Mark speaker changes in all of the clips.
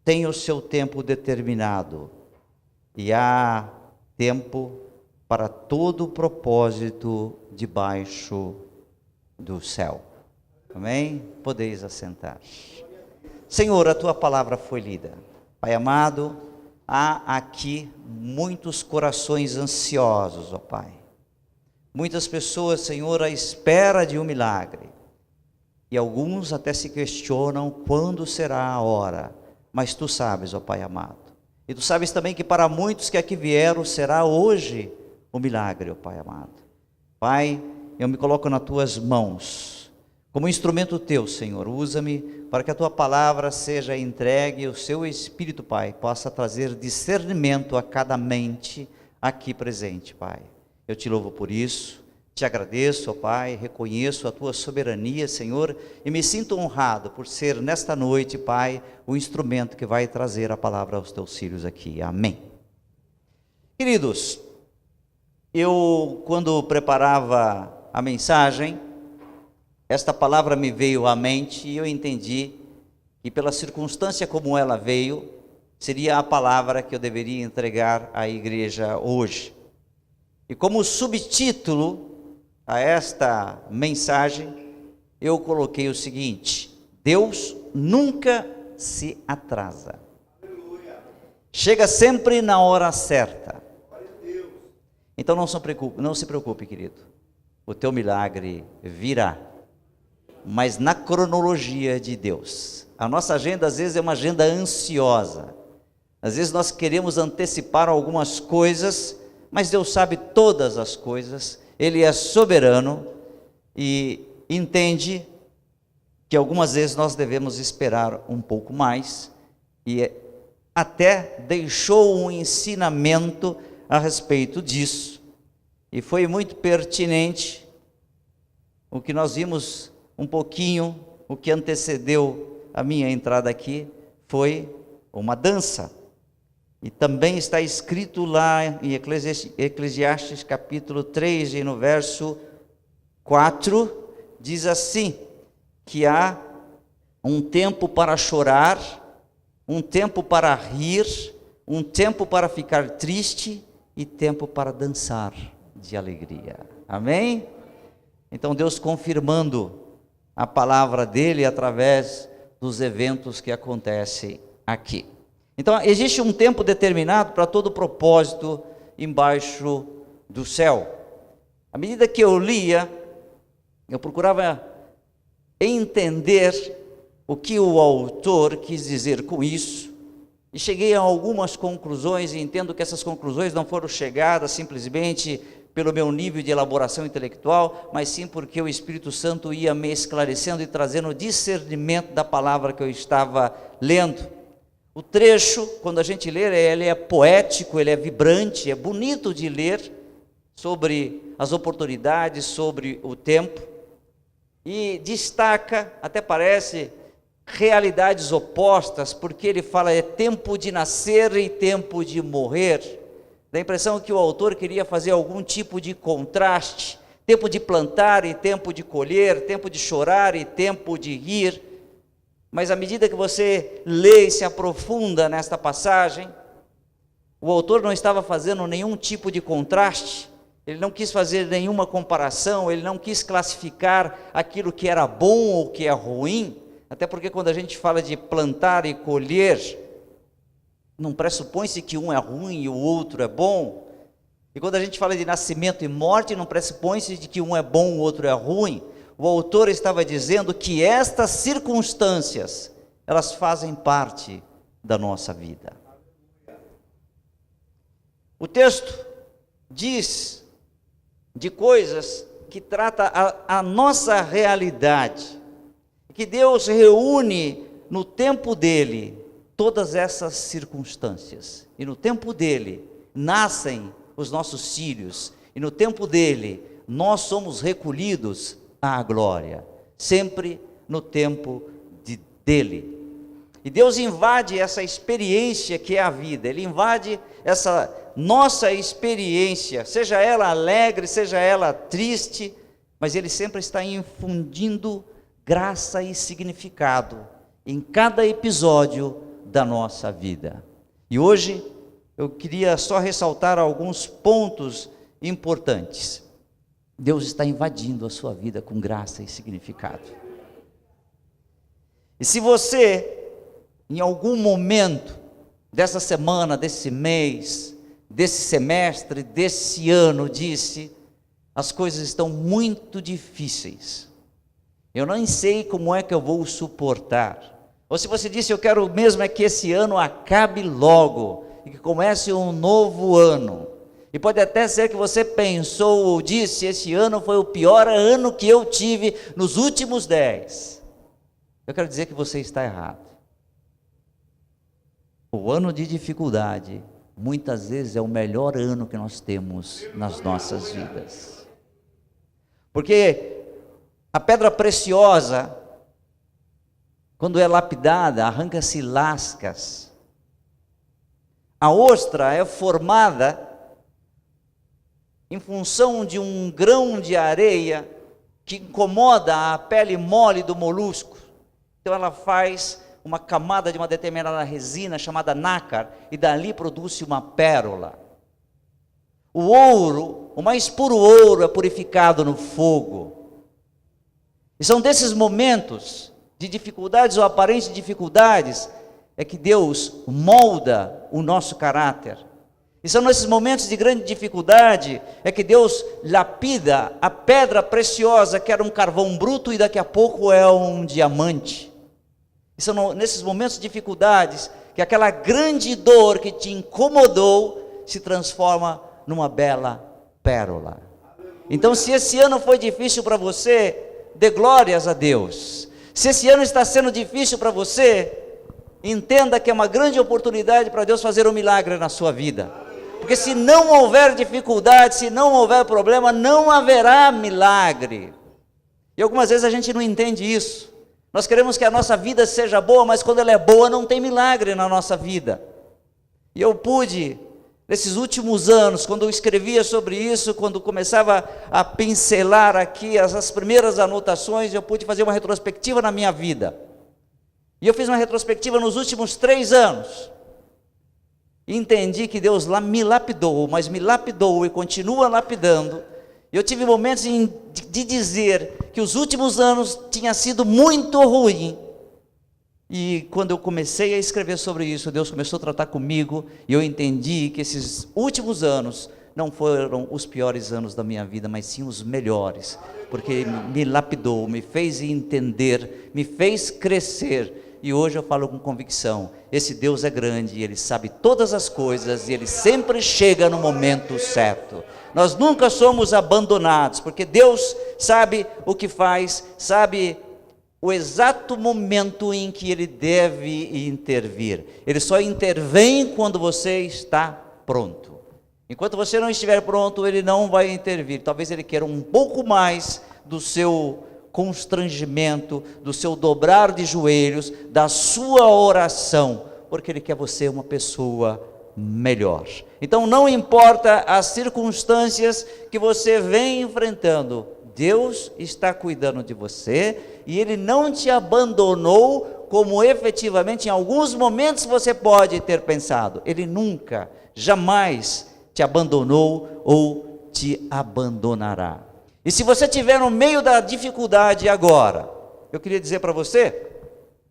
Speaker 1: tem o seu tempo determinado e há tempo para todo o propósito debaixo do céu. Amém? Podeis assentar. Senhor, a tua palavra foi lida. Pai amado, há aqui muitos corações ansiosos, ó Pai. Muitas pessoas, Senhor, à espera de um milagre. E alguns até se questionam quando será a hora. Mas tu sabes, ó Pai amado. E tu sabes também que para muitos que aqui vieram, será hoje o milagre, ó Pai amado. Pai, eu me coloco nas tuas mãos, como instrumento teu, Senhor. Usa-me para que a tua palavra seja entregue e o seu Espírito, Pai, possa trazer discernimento a cada mente aqui presente, Pai. Eu te louvo por isso, te agradeço, ó Pai, reconheço a tua soberania, Senhor, e me sinto honrado por ser nesta noite, Pai, o instrumento que vai trazer a palavra aos teus filhos aqui. Amém. Queridos, eu, quando preparava a mensagem, esta palavra me veio à mente e eu entendi que pela circunstância como ela veio, seria a palavra que eu deveria entregar à igreja hoje. E como subtítulo a esta mensagem, eu coloquei o seguinte: Deus nunca se atrasa. Chega sempre na hora certa. Então não se preocupe, querido. O teu milagre virá, mas na cronologia de Deus. A nossa agenda às vezes é uma agenda ansiosa. Às vezes nós queremos antecipar algumas coisas, mas Deus sabe todas as coisas. Ele é soberano e entende que algumas vezes nós devemos esperar um pouco mais, e até deixou um ensinamento a respeito disso, e foi muito pertinente o que nós vimos um pouquinho. O que antecedeu a minha entrada aqui foi uma dança, e também está escrito lá em Eclesiastes capítulo 3, e no verso 4, diz assim, que há um tempo para chorar, um tempo para rir, um tempo para ficar triste e tempo para dançar de alegria. Amém? Então Deus confirmando a palavra dele através dos eventos que acontecem aqui. Então existe um tempo determinado para todo propósito embaixo do céu. À medida que eu lia, eu procurava entender o que o autor quis dizer com isso, e cheguei a algumas conclusões, e entendo que essas conclusões não foram chegadas simplesmente pelo meu nível de elaboração intelectual, mas sim porque o Espírito Santo ia me esclarecendo e trazendo o discernimento da palavra que eu estava lendo. O trecho, quando a gente lê, ele é poético, ele é vibrante, é bonito de ler, sobre as oportunidades, sobre o tempo, e destaca, até parece, realidades opostas, porque ele fala é tempo de nascer e tempo de morrer. Dá a impressão que o autor queria fazer algum tipo de contraste, tempo de plantar e tempo de colher, tempo de chorar e tempo de rir. Mas à medida que você lê e se aprofunda nesta passagem, o autor não estava fazendo nenhum tipo de contraste, ele não quis fazer nenhuma comparação, ele não quis classificar aquilo que era bom ou que é ruim, até porque quando a gente fala de plantar e colher, não pressupõe-se que um é ruim e o outro é bom. E quando a gente fala de nascimento e morte, não pressupõe-se de que um é bom e o outro é ruim. O autor estava dizendo que estas circunstâncias, elas fazem parte da nossa vida. O texto diz de coisas que trata a nossa realidade, que Deus reúne no tempo dele todas essas circunstâncias, e no tempo dele nascem os nossos filhos, e no tempo dele nós somos recolhidos à glória, sempre no tempo dele. E Deus invade essa experiência que é a vida, Ele invade essa nossa experiência, seja ela alegre, seja ela triste, mas Ele sempre está infundindo graça e significado em cada episódio da nossa vida. E hoje eu queria só ressaltar alguns pontos importantes. Deus está invadindo a sua vida com graça e significado. E se você, em algum momento dessa semana, desse mês, desse semestre, desse ano, disse: as coisas estão muito difíceis, eu não sei como é que eu vou suportar. Ou se você disse: eu quero mesmo é que esse ano acabe logo e que comece um novo ano. E pode até ser que você pensou ou disse: esse ano foi o pior ano que eu tive nos últimos 10. Eu quero dizer que você está errado. O ano de dificuldade, muitas vezes, é o melhor ano que nós temos nas nossas vidas. Porque a pedra preciosa, quando é lapidada, arranca-se lascas. A ostra é formada em função de um grão de areia que incomoda a pele mole do molusco. Então ela faz uma camada de uma determinada resina chamada nácar, e dali produz-se uma pérola. O ouro, o mais puro ouro, é purificado no fogo. E são desses momentos de dificuldades ou aparentes dificuldades é que Deus molda o nosso caráter. E são nesses momentos de grande dificuldade é que Deus lapida a pedra preciosa, que era um carvão bruto e daqui a pouco é um diamante. E são nesses momentos de dificuldades que aquela grande dor que te incomodou se transforma numa bela pérola. Então, se esse ano foi difícil para você, dê glórias a Deus. Se esse ano está sendo difícil para você, entenda que é uma grande oportunidade para Deus fazer um milagre na sua vida. Porque se não houver dificuldade, se não houver problema, não haverá milagre. E algumas vezes a gente não entende isso. Nós queremos que a nossa vida seja boa, mas quando ela é boa, não tem milagre na nossa vida. E eu pude, nesses últimos anos, quando eu escrevia sobre isso, quando começava a pincelar aqui as primeiras anotações, eu pude fazer uma retrospectiva na minha vida. E eu fiz uma retrospectiva nos últimos 3 anos. E entendi que Deus me lapidou, mas me lapidou e continua lapidando. Eu tive momentos de dizer que os últimos anos tinha sido muito ruim. E quando eu comecei a escrever sobre isso, Deus começou a tratar comigo, e eu entendi que esses últimos anos não foram os piores anos da minha vida, mas sim os melhores, porque me lapidou, me fez entender, me fez crescer. E hoje eu falo com convicção: esse Deus é grande, Ele sabe todas as coisas, e Ele sempre chega no momento certo. Nós nunca somos abandonados, porque Deus sabe o que faz, sabe o exato momento em que Ele deve intervir. Ele só intervém quando você está pronto. Enquanto você não estiver pronto, Ele não vai intervir. Talvez Ele queira um pouco mais do seu constrangimento, do seu dobrar de joelhos, da sua oração, porque Ele quer você uma pessoa melhor. Então não importa as circunstâncias que você vem enfrentando, Deus está cuidando de você, e Ele não te abandonou, como efetivamente em alguns momentos você pode ter pensado. Ele nunca, jamais te abandonou ou te abandonará. E se você estiver no meio da dificuldade agora, eu queria dizer para você,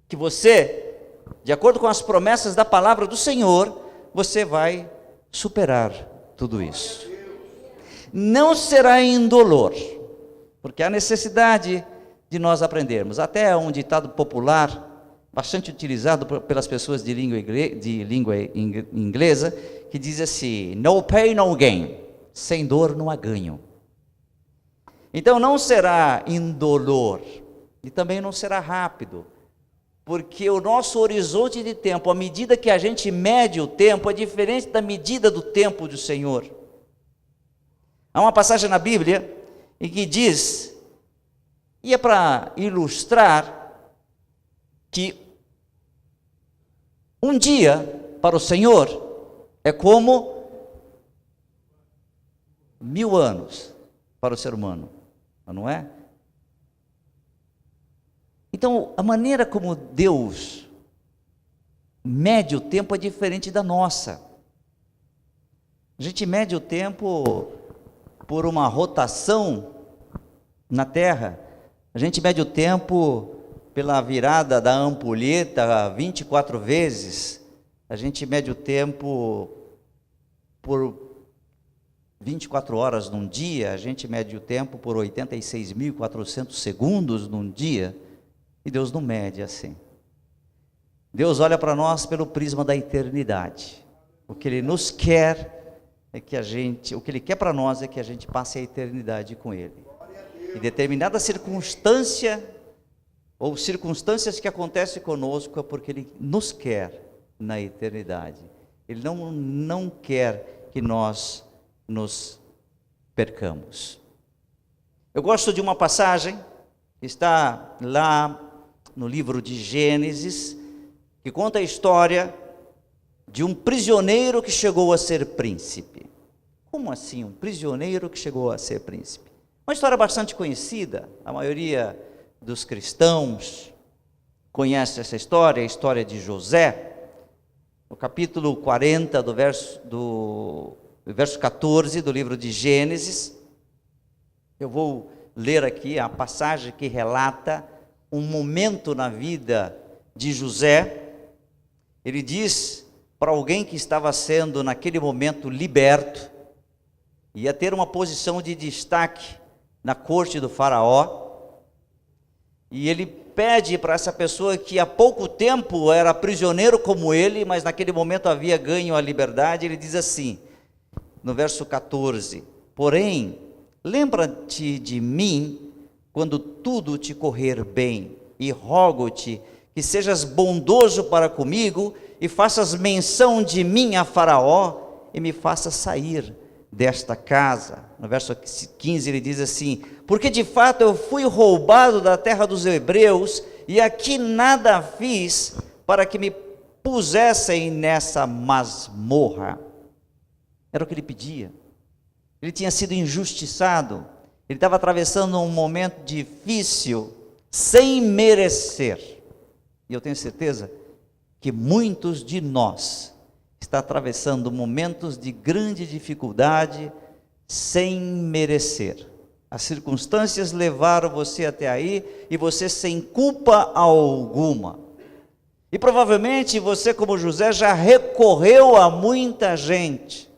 Speaker 1: que você, de acordo com as promessas da palavra do Senhor, você vai superar tudo isso. Não será indolor, porque há necessidade de nós aprendermos. Até um ditado popular, bastante utilizado pelas pessoas de língua inglesa, que diz assim: no pain, no gain. Sem dor não há ganho. Então não será indolor, e também não será rápido, porque o nosso horizonte de tempo, à medida que a gente mede o tempo, é diferente da medida do tempo do Senhor. Há uma passagem na Bíblia em que diz, e é para ilustrar, que um dia para o Senhor é como 1000 anos para o ser humano, não é? Então, a maneira como Deus mede o tempo é diferente da nossa. A gente mede o tempo por uma rotação na Terra. A gente mede o tempo pela virada da ampulheta 24 vezes. A gente mede o tempo por 24 horas num dia. A gente mede o tempo por 86.400 segundos num dia. E Deus não mede assim. Deus olha para nós pelo prisma da eternidade. O que Ele nos quer é que o que Ele quer para nós é que a gente passe a eternidade com Ele. Em determinada circunstância, ou circunstâncias que acontecem conosco, é porque Ele nos quer na eternidade. Ele não quer que nós nos percamos. Eu gosto de uma passagem que está lá no livro de Gênesis, que conta a história de um prisioneiro que chegou a ser príncipe. Como assim, um prisioneiro que chegou a ser príncipe? Uma história bastante conhecida, a maioria dos cristãos conhece essa história, a história de José. No capítulo 40, do verso 14 do livro de Gênesis, eu vou ler aqui a passagem que relata um momento na vida de José. Ele diz para alguém que estava sendo naquele momento liberto, ia ter uma posição de destaque na corte do faraó, e ele pede para essa pessoa que há pouco tempo era prisioneiro como ele, mas naquele momento havia ganho a liberdade. Ele diz assim, no verso 14: porém, lembra-te de mim quando tudo te correr bem, e rogo-te que sejas bondoso para comigo, e faças menção de mim a Faraó, e me faças sair desta casa. No verso 15 ele diz assim: porque de fato eu fui roubado da terra dos hebreus, e aqui nada fiz para que me pusessem nessa masmorra. Era o que ele pedia. Ele tinha sido injustiçado, ele estava atravessando um momento difícil, sem merecer. E eu tenho certeza que muitos de nós estão atravessando momentos de grande dificuldade, sem merecer. As circunstâncias levaram você até aí, e você sem culpa alguma. E provavelmente você, como José, já recorreu a muita gente,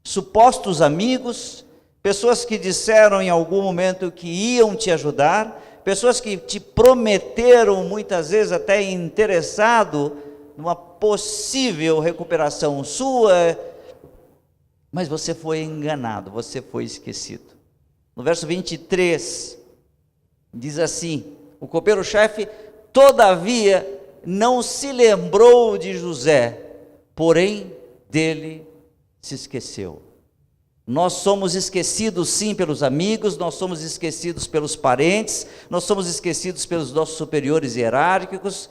Speaker 1: supostos amigos, pessoas que disseram em algum momento que iam te ajudar, pessoas que te prometeram, muitas vezes até interessado numa possível recuperação sua, mas você foi enganado, você foi esquecido. No verso 23, diz assim: o copeiro-chefe, todavia, não se lembrou de José, porém dele se esqueceu. Nós somos esquecidos sim pelos amigos, nós somos esquecidos pelos parentes, nós somos esquecidos pelos nossos superiores hierárquicos,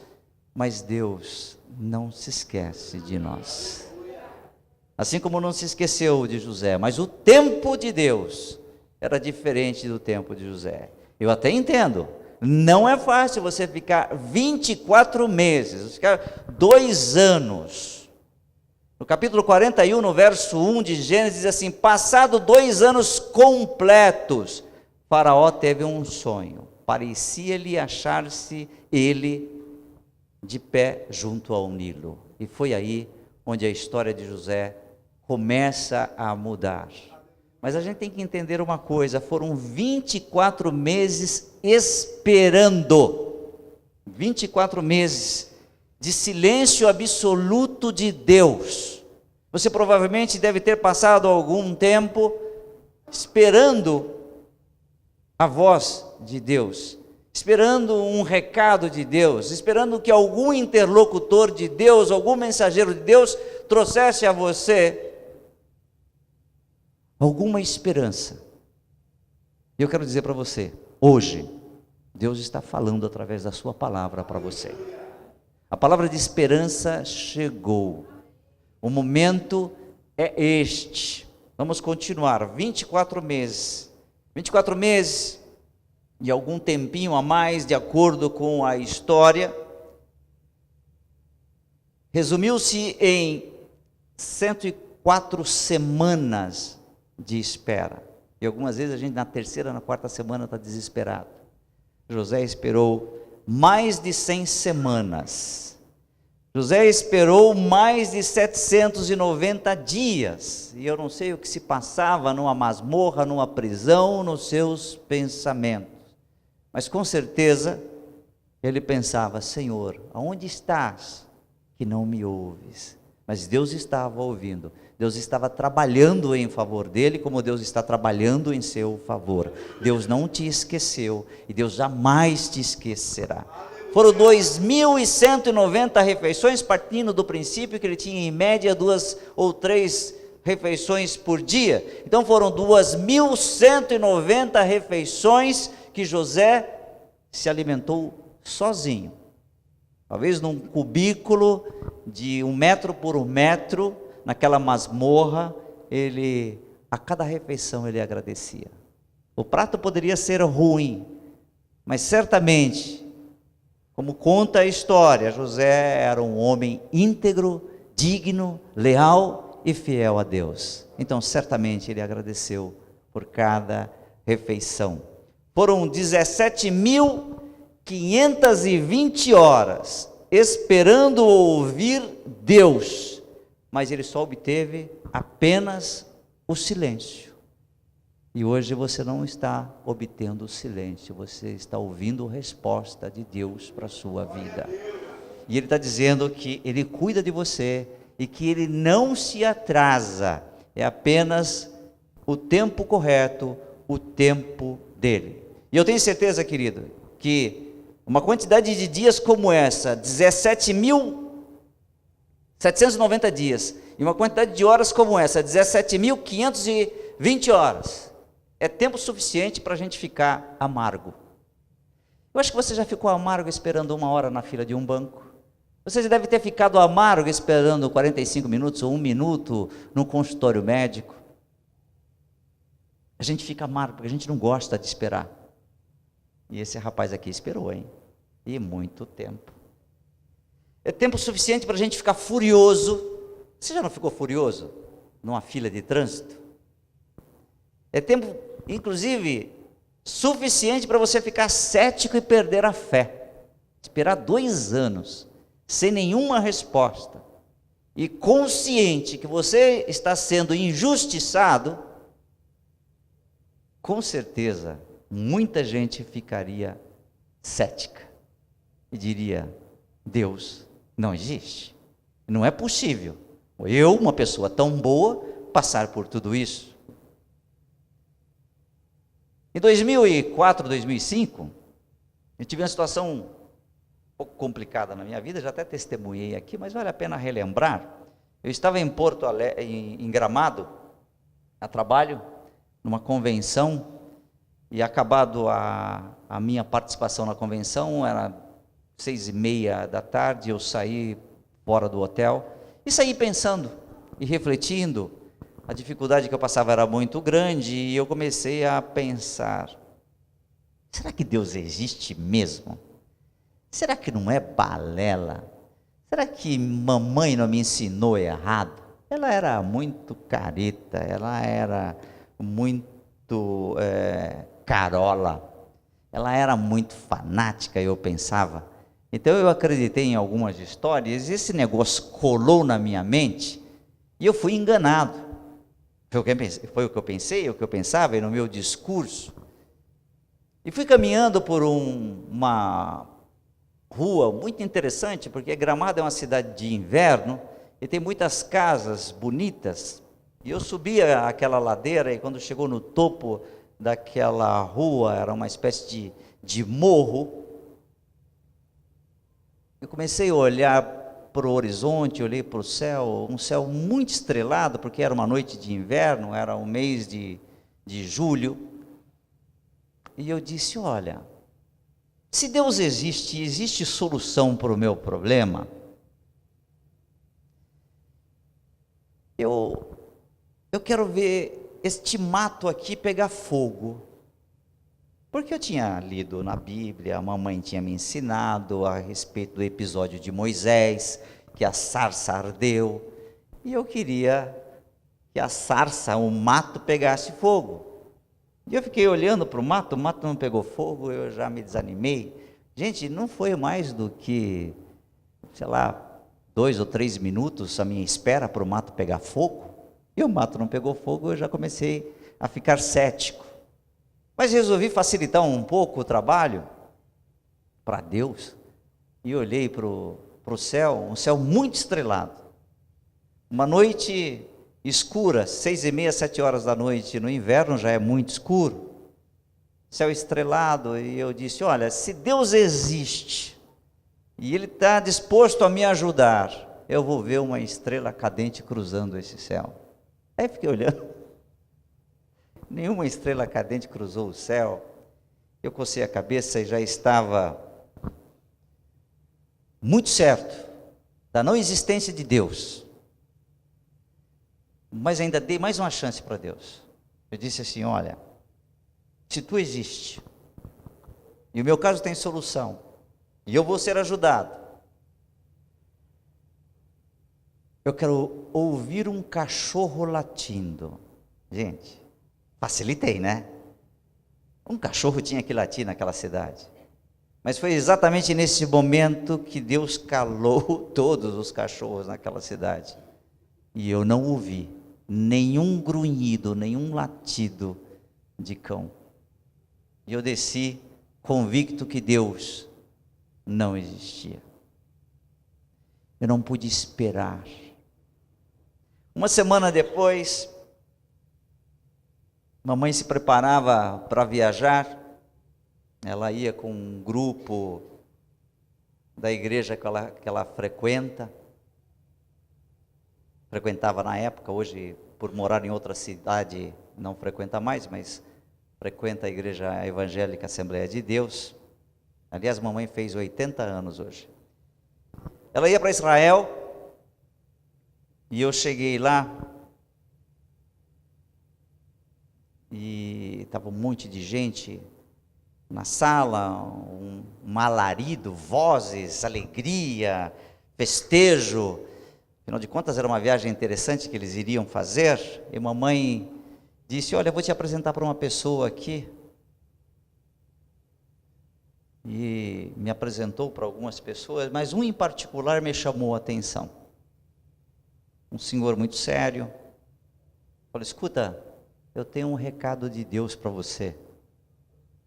Speaker 1: mas Deus não se esquece de nós. Assim como não se esqueceu de José, mas o tempo de Deus era diferente do tempo de José. Eu até entendo, não é fácil você ficar 24 meses, ficar 2 anos. No capítulo 41, no verso 1 de Gênesis, diz assim: passado 2 anos completos, Faraó teve um sonho. Parecia-lhe achar-se ele de pé junto ao Nilo. E foi aí onde a história de José começa a mudar. Mas a gente tem que entender uma coisa: foram 24 meses esperando, 24 meses de silêncio absoluto de Deus. Você provavelmente deve ter passado algum tempo esperando a voz de Deus, esperando um recado de Deus, esperando que algum interlocutor de Deus, algum mensageiro de Deus trouxesse a você alguma esperança. E eu quero dizer para você, hoje, Deus está falando através da sua palavra para você. A palavra de esperança chegou. O momento é este. Vamos continuar. 24 meses. 24 meses e algum tempinho a mais, de acordo com a história. resumiu-se em 104 semanas de espera. E algumas vezes a gente na terceira, na quarta semana está desesperado. José esperou mais de 100 semanas. José esperou mais de 790 dias. E eu não sei o que se passava numa masmorra, numa prisão, nos seus pensamentos. Mas com certeza ele pensava: Senhor, aonde estás que não me ouves? Mas Deus estava ouvindo. Deus estava trabalhando em favor dele, como Deus está trabalhando em seu favor. Deus não te esqueceu e Deus jamais te esquecerá. Foram 2.190 refeições, partindo do princípio que ele tinha em média 2 ou 3 refeições por dia. Então foram 2.190 refeições que José se alimentou sozinho. Talvez num cubículo de 1 metro por 1 metro, naquela masmorra, a cada refeição ele agradecia. O prato poderia ser ruim, mas certamente, como conta a história, José era um homem íntegro, digno, leal e fiel a Deus. Então certamente ele agradeceu por cada refeição. Foram 17.520 horas esperando ouvir Deus, mas ele só obteve apenas o silêncio. E hoje você não está obtendo o silêncio, você está ouvindo a resposta de Deus para a sua vida. E ele está dizendo que ele cuida de você e que ele não se atrasa, é apenas o tempo correto, o tempo dele. E eu tenho certeza, querido, que uma quantidade de dias como essa, 17.790 dias, e uma quantidade de horas como essa, 17.520 horas, é tempo suficiente para a gente ficar amargo. Eu acho que você já ficou amargo esperando 1 hora na fila de um banco. Você já deve ter ficado amargo esperando 45 minutos ou 1 minuto no consultório médico. A gente fica amargo porque a gente não gosta de esperar. E esse rapaz aqui esperou, hein? E muito tempo. É tempo suficiente para a gente ficar furioso. Você já não ficou furioso numa fila de trânsito? É tempo, inclusive, suficiente para você ficar cético e perder a fé. Esperar 2 anos, sem nenhuma resposta, e consciente que você está sendo injustiçado, com certeza, muita gente ficaria cética e diria: Deus não existe, não é possível eu, uma pessoa tão boa, passar por tudo isso. Em 2004, 2005, eu tive uma situação um pouco complicada na minha vida, já até testemunhei aqui, mas vale a pena relembrar. Eu estava em Porto Alegre, em Gramado, a trabalho, numa convenção, e acabado a minha participação na convenção, era 6:30 da tarde, eu saí fora do hotel, e saí pensando e refletindo. A dificuldade que eu passava era muito grande, e eu comecei a pensar: será que Deus existe mesmo? Será que não é balela? Será que mamãe não me ensinou errado? Ela era muito careta, ela era muito carola, ela era muito fanática, eu pensava. Então eu acreditei em algumas histórias, e esse negócio colou na minha mente, e eu fui enganado. Foi o que eu pensei, o que eu pensava, e no meu discurso. E fui caminhando por uma rua muito interessante, porque Gramado é uma cidade de inverno, e tem muitas casas bonitas. E eu subia aquela ladeira, e quando chegou no topo daquela rua, era uma espécie de morro, eu comecei a olhar para o horizonte, olhei para o céu, um céu muito estrelado, porque era uma noite de inverno, era o mês de julho, e eu disse: olha, se Deus existe e existe solução para o meu problema, eu quero ver este mato aqui pegar fogo. Porque eu tinha lido na Bíblia, a mamãe tinha me ensinado a respeito do episódio de Moisés, que a sarça ardeu, e eu queria que a sarça, o mato, pegasse fogo. E eu fiquei olhando para o mato não pegou fogo, eu já me desanimei. Gente, não foi mais do que, sei lá, 2 ou 3 minutos a minha espera para o mato pegar fogo, e o mato não pegou fogo, eu já comecei a ficar cético. Mas resolvi facilitar um pouco o trabalho para Deus, e olhei para o céu, um céu muito estrelado. Uma noite escura, 6h30, 7 horas da noite, no inverno já é muito escuro, céu estrelado, e eu disse, olha, se Deus existe, e Ele está disposto a me ajudar, eu vou ver uma estrela cadente cruzando esse céu. Aí fiquei olhando, nenhuma estrela cadente cruzou o céu. Eu cocei a cabeça e já estava muito certo da não existência de Deus. Mas ainda dei mais uma chance para Deus. Eu disse assim, olha, se tu existe, e o meu caso tem solução, e eu vou ser ajudado, eu quero ouvir um cachorro latindo. Gente, facilitei, né? Um cachorro tinha que latir naquela cidade. Mas foi exatamente nesse momento que Deus calou todos os cachorros naquela cidade. E eu não ouvi nenhum grunhido, nenhum latido de cão. E eu desci convicto que Deus não existia. Eu não pude esperar. Uma semana depois, mamãe se preparava para viajar. Ela ia com um grupo da igreja que ela frequentava na época. Hoje, por morar em outra cidade, não frequenta mais, mas frequenta a igreja evangélica Assembleia de Deus. Aliás, mamãe fez 80 anos hoje. Ela ia para Israel, e eu cheguei lá, e estava um monte de gente na sala, um alarido, vozes, alegria, festejo. Afinal de contas, era uma viagem interessante que eles iriam fazer. E mamãe disse, olha, eu vou te apresentar para uma pessoa aqui. E me apresentou para algumas pessoas, mas um em particular me chamou a atenção. Um senhor muito sério. Falou, escuta, eu tenho um recado de Deus para você.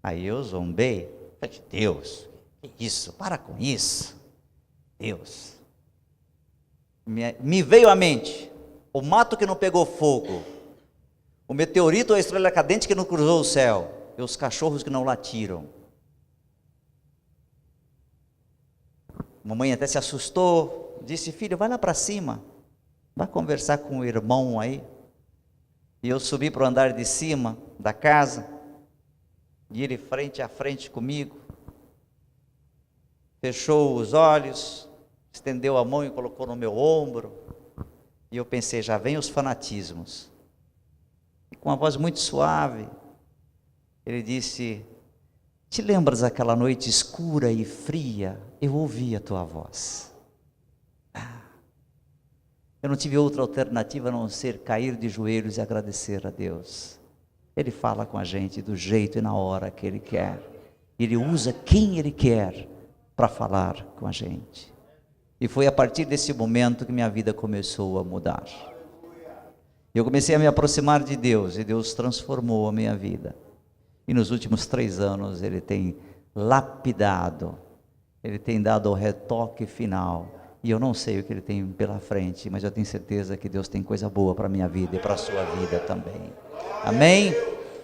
Speaker 1: Aí eu zombei. Falei, Deus, que isso? Para com isso. Deus. Me veio à mente o mato que não pegou fogo, o meteorito ou a estrela cadente que não cruzou o céu, e os cachorros que não latiram. Mamãe até se assustou, disse, filho, vai lá para cima, vai conversar com o irmão aí. E eu subi para o andar de cima da casa, e ele frente a frente comigo, fechou os olhos, estendeu a mão e colocou no meu ombro, e eu pensei, já vem os fanatismos. E com uma voz muito suave, ele disse, te lembras daquela noite escura e fria? Eu ouvi a tua voz. Eu não tive outra alternativa a não ser cair de joelhos e agradecer a Deus. Ele fala com a gente do jeito e na hora que Ele quer. Ele usa quem Ele quer para falar com a gente. E foi a partir desse momento que minha vida começou a mudar. Eu comecei a me aproximar de Deus, e Deus transformou a minha vida. E nos últimos 3 anos Ele tem lapidado, Ele tem dado o retoque final. E eu não sei o que Ele tem pela frente, mas eu tenho certeza que Deus tem coisa boa para a minha vida e para a sua vida também. Amém?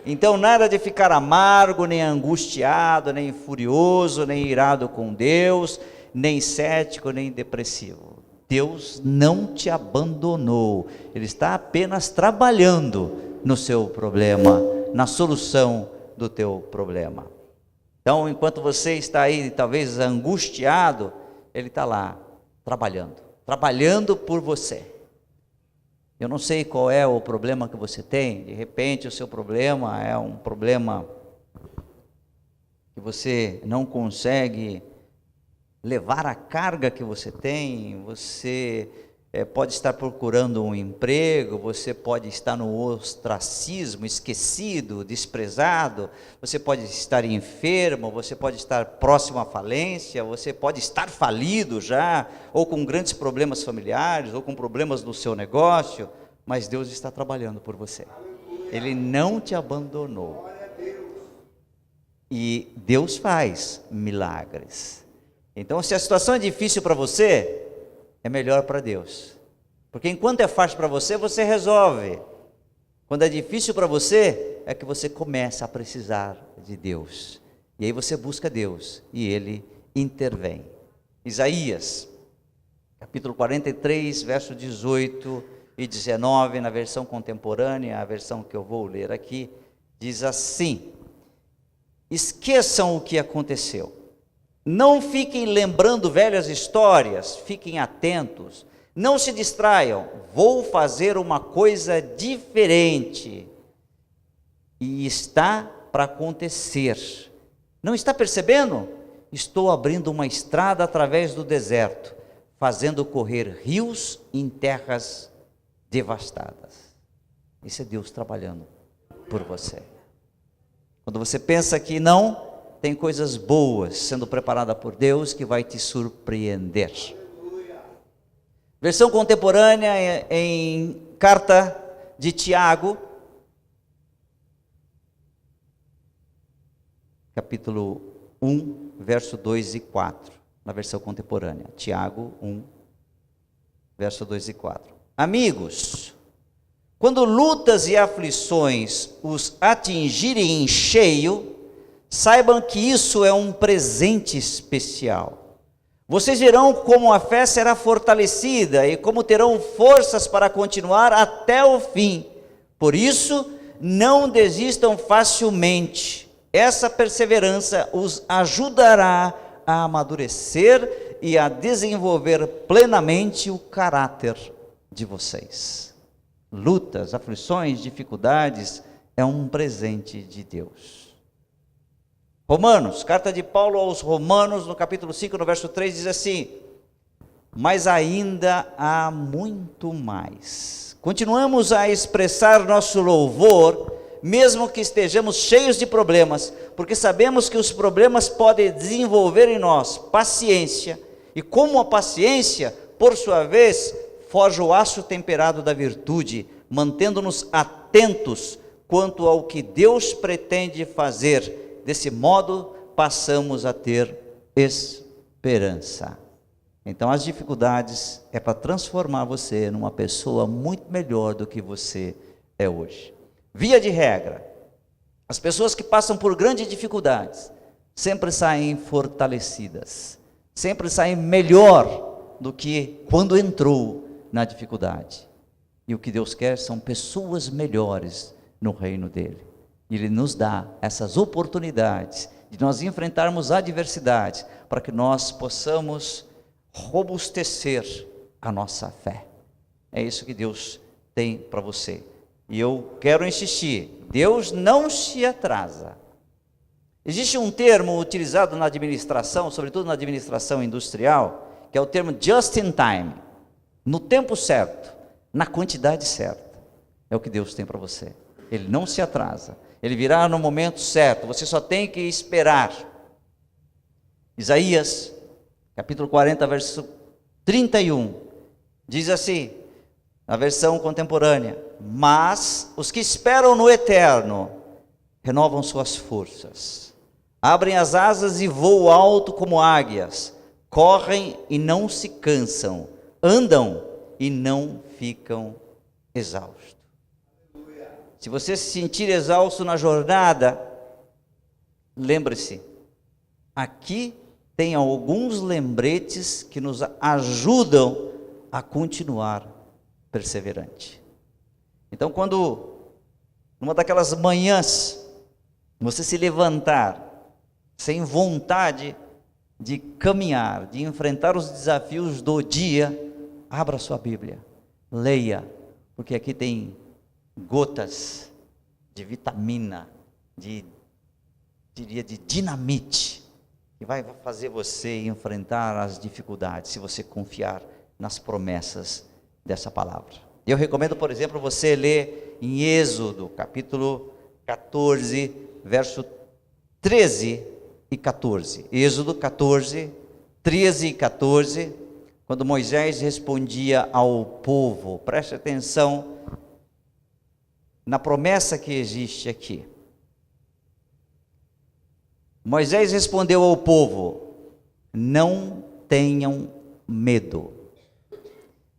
Speaker 1: Então nada de ficar amargo, nem angustiado, nem furioso, nem irado com Deus, nem cético, nem depressivo. Deus não te abandonou. Ele está apenas trabalhando no seu problema, na solução do teu problema. Então, enquanto você está aí, talvez angustiado, Ele está lá, trabalhando por você. Eu não sei qual é o problema que você tem. De repente o seu problema é um problema que você não consegue levar a carga que você tem. Você pode estar procurando um emprego, você pode estar no ostracismo, esquecido, desprezado, você pode estar enfermo, você pode estar próximo à falência, você pode estar falido já, ou com grandes problemas familiares, ou com problemas no seu negócio, mas Deus está trabalhando por você. Ele não te abandonou. E Deus faz milagres. Então, se a situação é difícil para você, é melhor para Deus. Porque enquanto é fácil para você, você resolve. Quando é difícil para você, é que você começa a precisar de Deus. E aí você busca Deus e Ele intervém. Isaías, capítulo 43, verso 18 e 19, na versão contemporânea, a versão que eu vou ler aqui, diz assim: esqueçam o que aconteceu. Não fiquem lembrando velhas histórias, fiquem atentos, não se distraiam, vou fazer uma coisa diferente, e está para acontecer. Não está percebendo? Estou abrindo uma estrada através do deserto, fazendo correr rios em terras devastadas. Isso é Deus trabalhando por você. Quando você pensa que não, tem coisas boas sendo preparadas por Deus que vai te surpreender. Versão contemporânea em carta de Tiago, capítulo 1, verso 2 e 4, na versão contemporânea. Tiago 1, verso 2 e 4. Amigos, quando lutas e aflições os atingirem em cheio, saibam que isso é um presente especial. Vocês verão como a fé será fortalecida e como terão forças para continuar até o fim. Por isso, não desistam facilmente. Essa perseverança os ajudará a amadurecer e a desenvolver plenamente o caráter de vocês. Lutas, aflições, dificuldades é um presente de Deus. Romanos, carta de Paulo aos Romanos, no capítulo 5, no verso 3, diz assim: mas ainda há muito mais. Continuamos a expressar nosso louvor, mesmo que estejamos cheios de problemas, porque sabemos que os problemas podem desenvolver em nós paciência, e como a paciência, por sua vez, forja o aço temperado da virtude, mantendo-nos atentos quanto ao que Deus pretende fazer. Desse modo, passamos a ter esperança. Então, as dificuldades é para transformar você numa pessoa muito melhor do que você é hoje. Via de regra, as pessoas que passam por grandes dificuldades sempre saem fortalecidas, sempre saem melhor do que quando entrou na dificuldade. E o que Deus quer são pessoas melhores no reino dele. Ele nos dá essas oportunidades de nós enfrentarmos adversidades, para que nós possamos robustecer a nossa fé. É isso que Deus tem para você. E eu quero insistir, Deus não se atrasa. Existe um termo utilizado na administração, sobretudo na administração industrial, que é o termo just in time, no tempo certo, na quantidade certa. É o que Deus tem para você. Ele não se atrasa. Ele virá no momento certo, você só tem que esperar. Isaías, capítulo 40, verso 31, diz assim, na versão contemporânea: mas os que esperam no eterno renovam suas forças, abrem as asas e voam alto como águias, correm e não se cansam, andam e não ficam exaustos. Se você se sentir exausto na jornada, lembre-se, aqui tem alguns lembretes que nos ajudam a continuar perseverante. Então, quando, numa daquelas manhãs, você se levantar, sem vontade de caminhar, de enfrentar os desafios do dia, abra sua Bíblia, leia, porque aqui tem gotas de vitamina, de dinamite, que vai fazer você enfrentar as dificuldades, se você confiar nas promessas dessa palavra. Eu recomendo, por exemplo, você ler em Êxodo, capítulo 14, verso 13 e 14. Êxodo 14, 13 e 14, quando Moisés respondia ao povo. Preste atenção na promessa que existe aqui. Moisés respondeu ao povo: não tenham medo.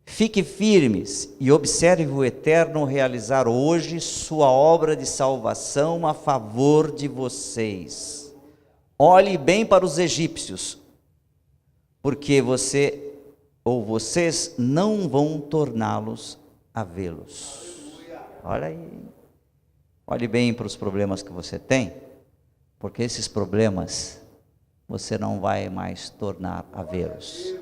Speaker 1: Fique firmes e observe o Eterno realizar hoje sua obra de salvação a favor de vocês. Olhe bem para os egípcios, porque vocês não vão torná-los a vê-los. Olha aí. Olhe bem para os problemas que você tem, porque esses problemas você não vai mais tornar a vê-los.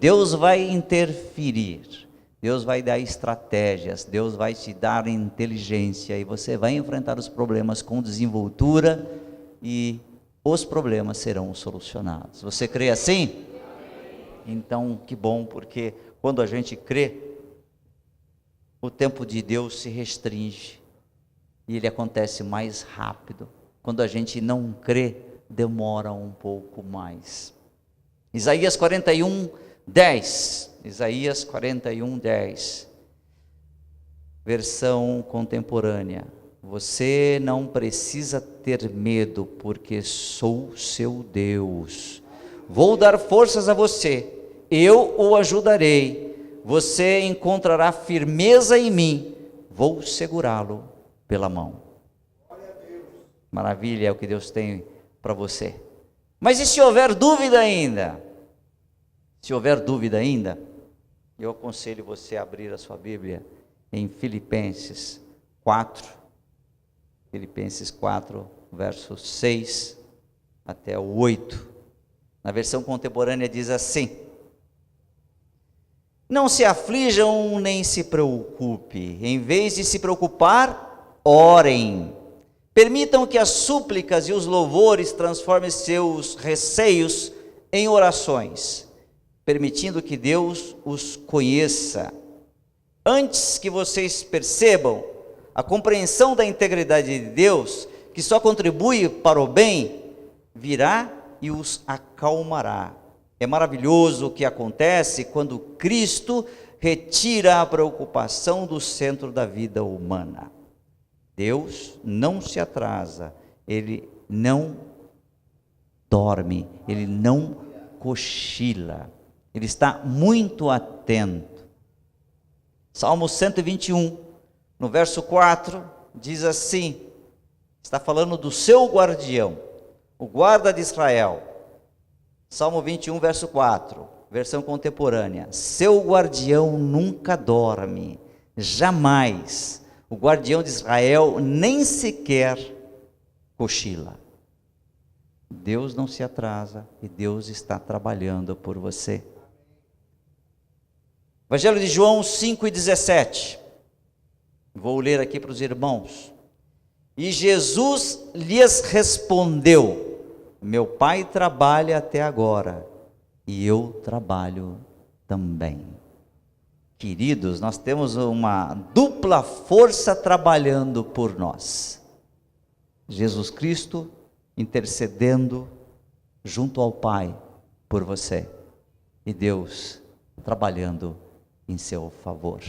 Speaker 1: Deus vai interferir, Deus vai dar estratégias, Deus vai te dar inteligência e você vai enfrentar os problemas com desenvoltura e os problemas serão solucionados. Você crê assim? Então, que bom, porque quando a gente crê, o tempo de Deus se restringe e ele acontece mais rápido. Quando a gente não crê, demora um pouco mais. Isaías 41, 10. Isaías 41, 10. Versão contemporânea. Você não precisa ter medo, porque sou seu Deus. Vou dar forças a você, eu o ajudarei. Você encontrará firmeza em mim, vou segurá-lo pela mão. Maravilha é o que Deus tem para você. Mas e se houver dúvida ainda? Se houver dúvida ainda, eu aconselho você a abrir a sua Bíblia em Filipenses 4. Filipenses 4, versos 6 até o 8. Na versão contemporânea diz assim: não se aflijam nem se preocupe. Em vez de se preocupar, orem. Permitam que as súplicas e os louvores transformem seus receios em orações, permitindo que Deus os conheça. Antes que vocês percebam a compreensão da integridade de Deus, que só contribui para o bem, virá e os acalmará. É maravilhoso o que acontece quando Cristo retira a preocupação do centro da vida humana. Deus não se atrasa, Ele não dorme, Ele não cochila, Ele está muito atento. Salmo 121, no verso 4, diz assim, está falando do seu guardião, o guarda de Israel. Salmo 21, verso 4, versão contemporânea. Seu guardião nunca dorme, jamais. O guardião de Israel nem sequer cochila. Deus não se atrasa e Deus está trabalhando por você. Evangelho de João 5:17. Vou ler aqui para os irmãos. E Jesus lhes respondeu: meu Pai trabalha até agora e eu trabalho também. Queridos, nós temos uma dupla força trabalhando por nós. Jesus Cristo intercedendo junto ao Pai por você e Deus trabalhando em seu favor.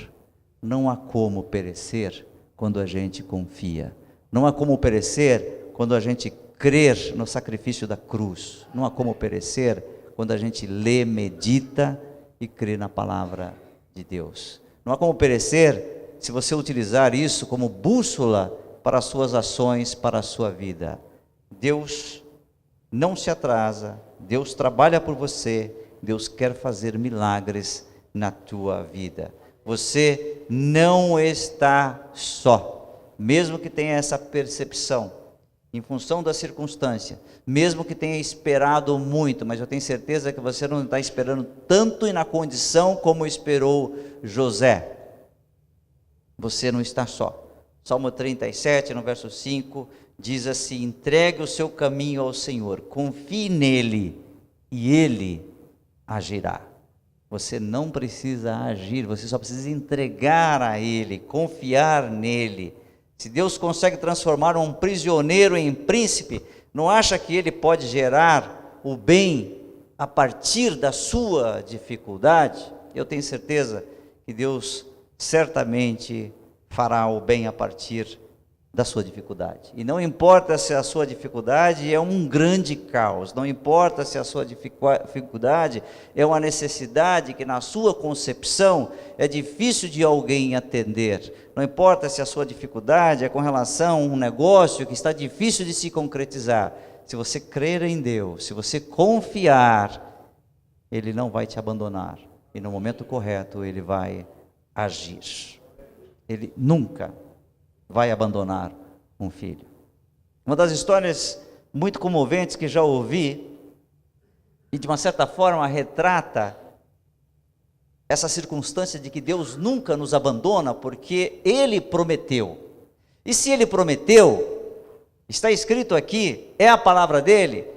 Speaker 1: Não há como perecer quando a gente confia. Não há como perecer quando a gente crer no sacrifício da cruz. Não há como perecer quando a gente lê, medita e crê na palavra de Deus. Não há como perecer se você utilizar isso como bússola para as suas ações, para a sua vida. Deus não se atrasa, Deus trabalha por você, Deus quer fazer milagres na tua vida. Você não está só, mesmo que tenha essa percepção, em função da circunstância, mesmo que tenha esperado muito, mas eu tenho certeza que você não está esperando tanto e na condição como esperou José. Você não está só. Salmo 37, no verso 5, diz assim: entregue o seu caminho ao Senhor, confie nele, e Ele agirá. Você não precisa agir, você só precisa entregar a Ele, confiar nele. Se Deus consegue transformar um prisioneiro em príncipe, não acha que Ele pode gerar o bem a partir da sua dificuldade? Eu tenho certeza que Deus certamente fará o bem a partir da sua dificuldade. E não importa se a sua dificuldade é um grande caos, não importa se a sua dificuldade é uma necessidade que na sua concepção é difícil de alguém atender, não importa se a sua dificuldade é com relação a um negócio que está difícil de se concretizar. Se você crer em Deus, se você confiar, Ele não vai te abandonar, e no momento correto Ele vai agir. Ele nunca vai abandonar um filho. Uma das histórias muito comoventes que já ouvi, e de uma certa forma retrata essa circunstância de que Deus nunca nos abandona, porque Ele prometeu. E se Ele prometeu, está escrito aqui, é a palavra dEle,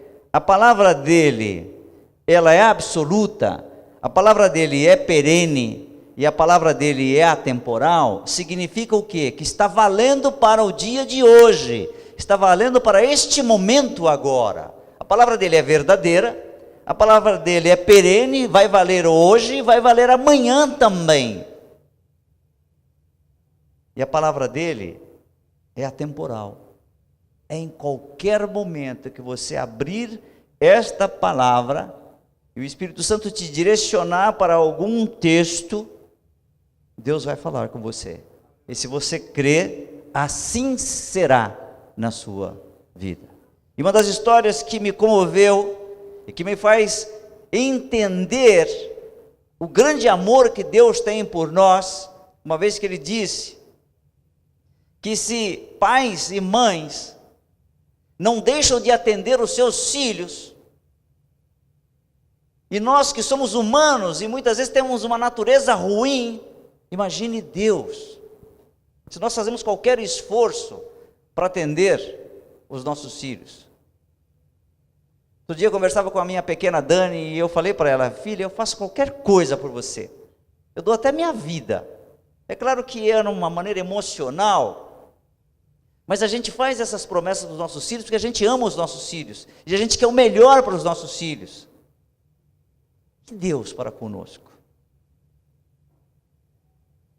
Speaker 1: ela é absoluta, a palavra dEle é perene, e a palavra dele é atemporal, significa o quê? Que está valendo para o dia de hoje, está valendo para este momento agora. A palavra dele é verdadeira, a palavra dele é perene, vai valer hoje, vai valer amanhã também. E a palavra dele é atemporal. É em qualquer momento que você abrir esta palavra, e o Espírito Santo te direcionar para algum texto, Deus vai falar com você. E se você crer, assim será na sua vida. E uma das histórias que me comoveu e que me faz entender o grande amor que Deus tem por nós, uma vez que Ele disse que se pais e mães não deixam de atender os seus filhos, e nós que somos humanos e muitas vezes temos uma natureza ruim, imagine Deus, se nós fazemos qualquer esforço para atender os nossos filhos. Outro dia eu conversava com a minha pequena Dani e eu falei para ela: filha, eu faço qualquer coisa por você, eu dou até minha vida. É claro que é numa maneira emocional, mas a gente faz essas promessas para os nossos filhos porque a gente ama os nossos filhos e a gente quer o melhor para os nossos filhos. Que Deus para conosco.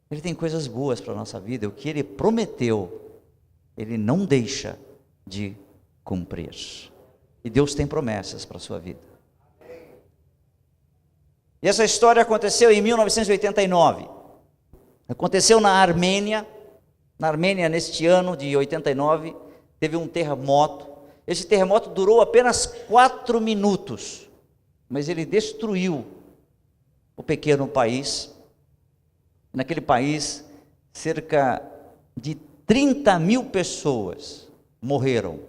Speaker 1: Ele tem coisas boas para a nossa vida, o que Ele prometeu, Ele não deixa de cumprir. E Deus tem promessas para a sua vida. E essa história aconteceu em 1989. Aconteceu na Armênia. Na Armênia, neste ano de 89, teve um terremoto. Esse terremoto durou apenas 4 minutos, mas ele destruiu o pequeno país. Naquele país, cerca de 30.000 pessoas morreram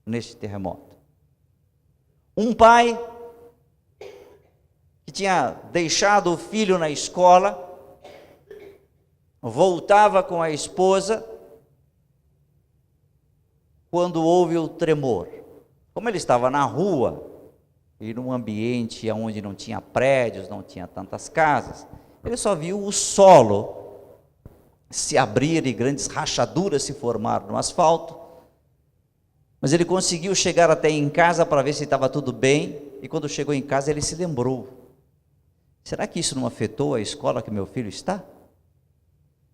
Speaker 1: neste terremoto. Um pai que tinha deixado o filho na escola, voltava com a esposa, quando houve o tremor. Como ele estava na rua, e num ambiente onde não tinha prédios, não tinha tantas casas, ele só viu o solo se abrir e grandes rachaduras se formaram no asfalto. Mas ele conseguiu chegar até em casa para ver se estava tudo bem, e quando chegou em casa ele se lembrou: será que isso não afetou a escola que meu filho está?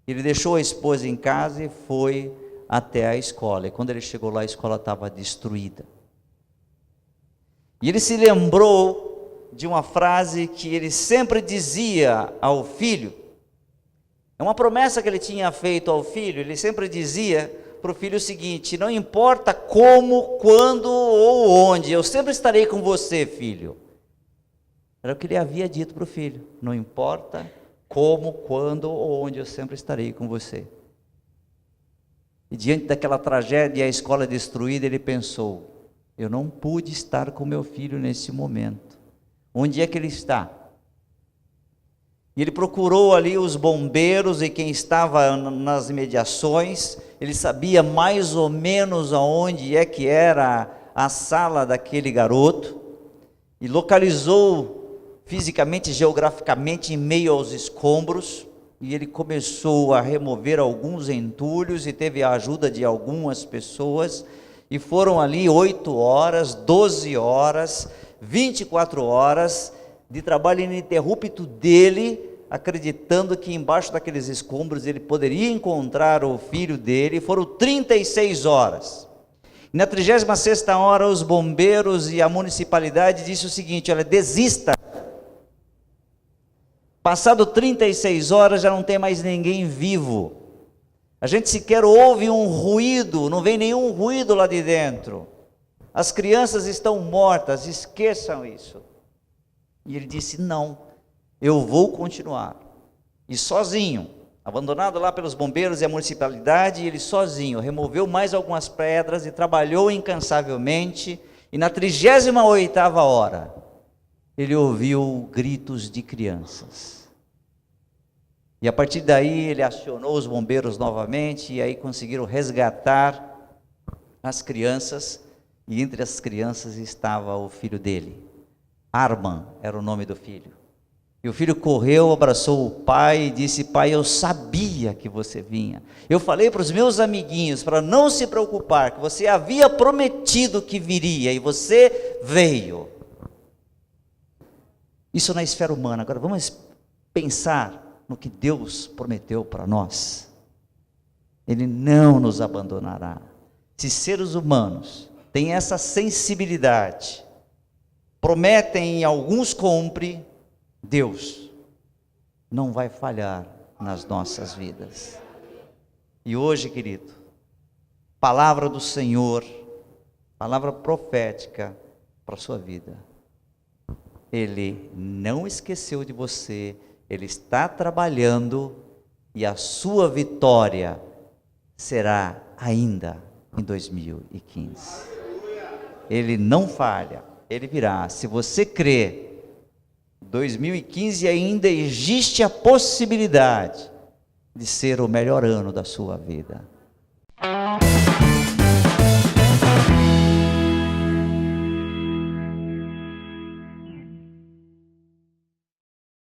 Speaker 1: Ele deixou a esposa em casa e foi até a escola, e quando ele chegou lá, a escola estava destruída. E ele se lembrou de uma frase que ele sempre dizia ao filho. É uma promessa que ele tinha feito ao filho. Ele sempre dizia para o filho o seguinte: não importa como, quando ou onde, eu sempre estarei com você, filho. Era o que ele havia dito para o filho: não importa como, quando ou onde, eu sempre estarei com você. E diante daquela tragédia, a escola destruída, ele pensou: eu não pude estar com meu filho nesse momento. Onde é que ele está? E ele procurou ali os bombeiros e quem estava nas imediações. Ele sabia mais ou menos aonde é que era a sala daquele garoto. e localizou fisicamente, geograficamente, em meio aos escombros, e ele começou a remover alguns entulhos e teve a ajuda de algumas pessoas, e foram ali 8 horas, 12 horas, 24 horas de trabalho ininterrupto dele, acreditando que embaixo daqueles escombros ele poderia encontrar o filho dele. Foram 36 horas. Na 36ª hora, os bombeiros e a municipalidade disse o seguinte: olha, desista. Passado 36 horas já não tem mais ninguém vivo. A gente sequer ouve um ruído, não vem nenhum ruído lá de dentro. As crianças estão mortas, esqueçam isso. E ele disse: não, eu vou continuar. E sozinho, abandonado lá pelos bombeiros e a municipalidade, ele sozinho removeu mais algumas pedras e trabalhou incansavelmente. E na 38ª hora, ele ouviu gritos de crianças. E a partir daí ele acionou os bombeiros novamente, e aí conseguiram resgatar as crianças, e entre as crianças estava o filho dele. Arman era o nome do filho. E o filho correu, abraçou o pai e disse: pai, eu sabia que você vinha. Eu falei para os meus amiguinhos para não se preocupar, que você havia prometido que viria, e você veio. Isso na esfera humana. Agora vamos pensar no que Deus prometeu para nós. Ele não nos abandonará. Se seres humanos têm essa sensibilidade, prometem e alguns cumprem, Deus não vai falhar nas nossas vidas. E hoje, querido, palavra do Senhor, palavra profética para a sua vida. Ele não esqueceu de você, Ele está trabalhando, e a sua vitória será ainda em 2015. Ele não falha, Ele virá. Se você crê, 2015 ainda existe a possibilidade de ser o melhor ano da sua vida.